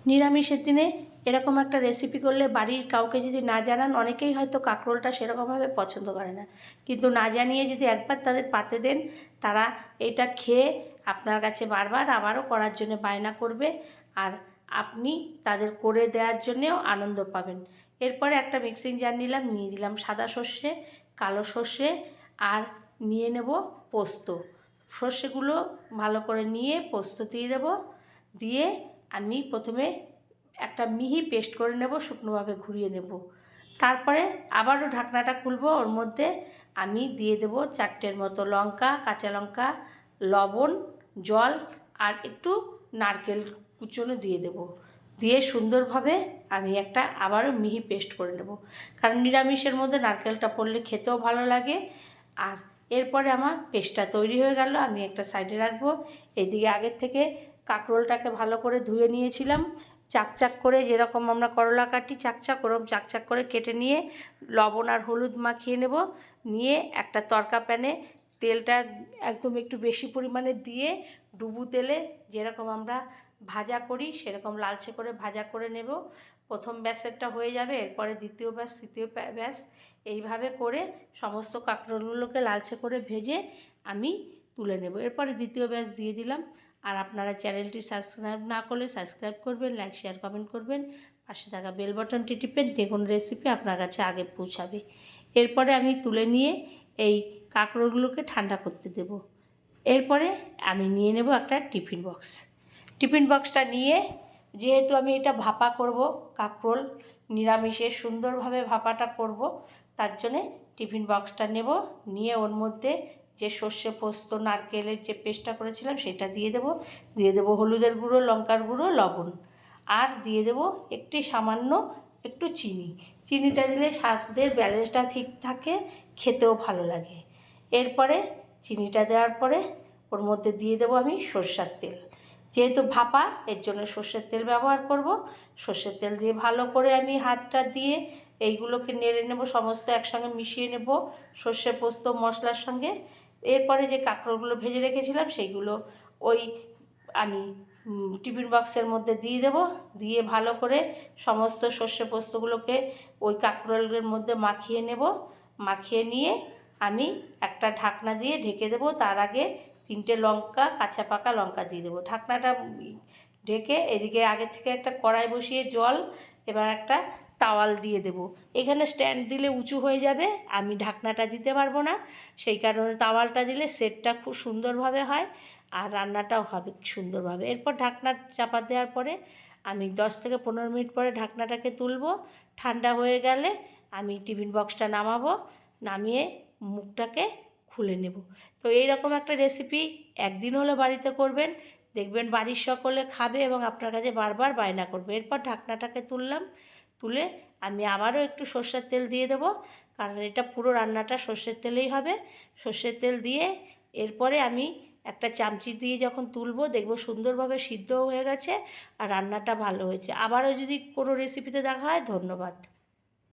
নিরামিষের দিনে এরকম একটা রেসিপি করলে বাড়ির কাউকে যদি না জানান, অনেকেই হয়তো কাঁকরোলটা সেরকমভাবে পছন্দ করে না, কিন্তু না জানিয়ে যদি একবার তাদের পাতে দেন, তারা এটা খেয়ে আপনার কাছে বারবার আবারও করার জন্য বায়না করবে, আর আপনি তাদের করে দেওয়ার জন্যেও আনন্দ পাবেন। এরপরে একটা মিক্সিং জার নিলাম, নিয়ে দিলাম সাদা সর্ষে, কালো সর্ষে, আর নিয়ে নেব পোস্ত। সর্ষেগুলো ভালো করে নিয়ে পোস্ত দিয়ে দেব, দিয়ে আমি প্রথমে একটা মিহি পেস্ট করে নেব, শুকনোভাবে ঘুরিয়ে নেব। তারপরে আবারও ঢাকনাটা খুলব, ওর মধ্যে আমি দিয়ে দেব 4টের মতো লঙ্কা, কাঁচা লঙ্কা, লবণ, জল আর একটু নারকেল কুচনো দিয়ে দেব। দিয়ে সুন্দরভাবে আমি একটা আবারও মিহি পেস্ট করে নেব, কারণ নিরামিষের মধ্যে নারকেলটা পড়লে খেতেও ভালো লাগে। আর এরপরে আমার পেস্টটা তৈরি হয়ে গেল, আমি একটা সাইডে রাখবো। এদিকে আগের থেকে কাঁকরোলটাকে ভালো করে ধুয়ে নিয়েছিলাম, চাকচাক করে, যেরকম আমরা করলা কাটি চাকচাক, ওরকম চাকচাক করে কেটে নিয়ে লবণ আর হলুদ মাখিয়ে নেব। নিয়ে একটা তরকা প্যানে তেলটা একদম একটু বেশি পরিমাণে দিয়ে, ডুবু তেলে যেরকম আমরা ভাজা করি সেরকম লালচে করে ভাজা করে নেব। প্রথম ব্যাচেরটা হয়ে যাবে, এরপরে দ্বিতীয় ব্যাচ, তৃতীয় ব্যাচ, এইভাবে করে সমস্ত কাঁকরোলগুলোকে লালচে করে ভেজে আমি তুলে নেব। এরপরে দ্বিতীয় ব্যাচ দিয়ে দিলাম। আর আপনারা চ্যানেলটি সাবস্ক্রাইব না করলে সাবস্ক্রাইব করবেন, লাইক শেয়ার কমেন্ট করবেন, পাশে থাকা বেল বাটনটি টিপেন, যে কোনো রেসিপি আপনার কাছে আগে পৌঁছাবে। এরপরে আমি তুলে নিয়ে এই কাঁকরোলগুলোকে ঠান্ডা করতে দেব। এরপরে আমি নিয়ে নেব একটা টিফিন বক্স। টিফিন বক্সটা নিয়ে, যেহেতু আমি এটা ভাপা করব, কাঁকরোল নিরামিষে সুন্দরভাবে ভাপাটা করব, তার জন্যে টিফিন বক্সটা নেব। নিয়ে ওর মধ্যে যে সর্ষে পোস্ত নারকেলের যে পেস্টটা করেছিলাম সেটা দিয়ে দেব। দিয়ে দেব হলুদের গুঁড়ো, লঙ্কার গুঁড়ো, লবণ, আর দিয়ে দেব একটু সামান্য একটু চিনি। চিনিটা দিলে স্বাদের ব্যালেন্সটা ঠিক থাকে, খেতেও ভালো লাগে। এরপরে চিনিটা দেওয়ার পরে ওর মধ্যে দিয়ে দেব আমি সরষের তেল। যেহেতু ভাপা, এর জন্য সর্ষের তেল ব্যবহার করব। সর্ষের তেল দিয়ে ভালো করে আমি হাতটা দিয়ে এইগুলোকে নেড়ে নেব, সমস্ত একসঙ্গে মিশিয়ে নেব সর্ষে পোস্ত মশলার সঙ্গে। এরপরে যে কাঁকরোলগুলো ভেজে রেখেছিলাম সেইগুলো ওই আমি টিফিন বক্সের মধ্যে দিয়ে দেব। দিয়ে ভালো করে সমস্ত সর্ষে পোস্তগুলোকে ওই কাঁকরোলের মধ্যে মাখিয়ে নেব। মাখিয়ে নিয়ে আমি একটা ঢাকনা দিয়ে ঢেকে দেব। তার আগে 3টে লঙ্কা, কাঁচা পাকা লঙ্কা দিয়ে দেবো। ঢাকনাটা ঢেকে এদিকে আগে থেকে একটা কড়াই বসিয়ে জল, এবার একটা তাওয়াল দিয়ে দেব। এখানে স্ট্যান্ড দিলে উঁচু হয়ে যাবে, আমি ঢাকনাটা দিতে পারবো না, সেই কারণে তাওয়ালটা দিলে সেটটা খুব সুন্দরভাবে হয় আর রান্নাটাও হবে সুন্দরভাবে। এরপর ঢাকনা চাপা দেওয়ার পরে আমি 10 থেকে 15 মিনিট পরে ঢাকনাটাকে তুলব। ঠান্ডা হয়ে গেলে আমি টিফিন বক্সটা নামাবো, নামিয়ে মুখটাকে খুলে নেব। তো এইরকম একটা রেসিপি একদিন হলে বাড়িতে করবেন, দেখবেন বাড়ির সকলে খাবে এবং আপনার কাছে বারবার বায়না করবে। এরপর ঢাকনাটাকে তুললাম, তুলে আমি আবারও একটু সর্ষের তেল দিয়ে দেবো, কারণ এটা পুরো রান্নাটা সর্ষের তেলেই হবে। সর্ষের তেল দিয়ে এরপরে আমি একটা চামচি দিয়ে যখন তুলবো, দেখবো সুন্দরভাবে সিদ্ধ হয়ে গেছে আর রান্নাটা ভালো হয়েছে। আবারও যদি কোনো রেসিপিতে দেখা হয়, ধন্যবাদ।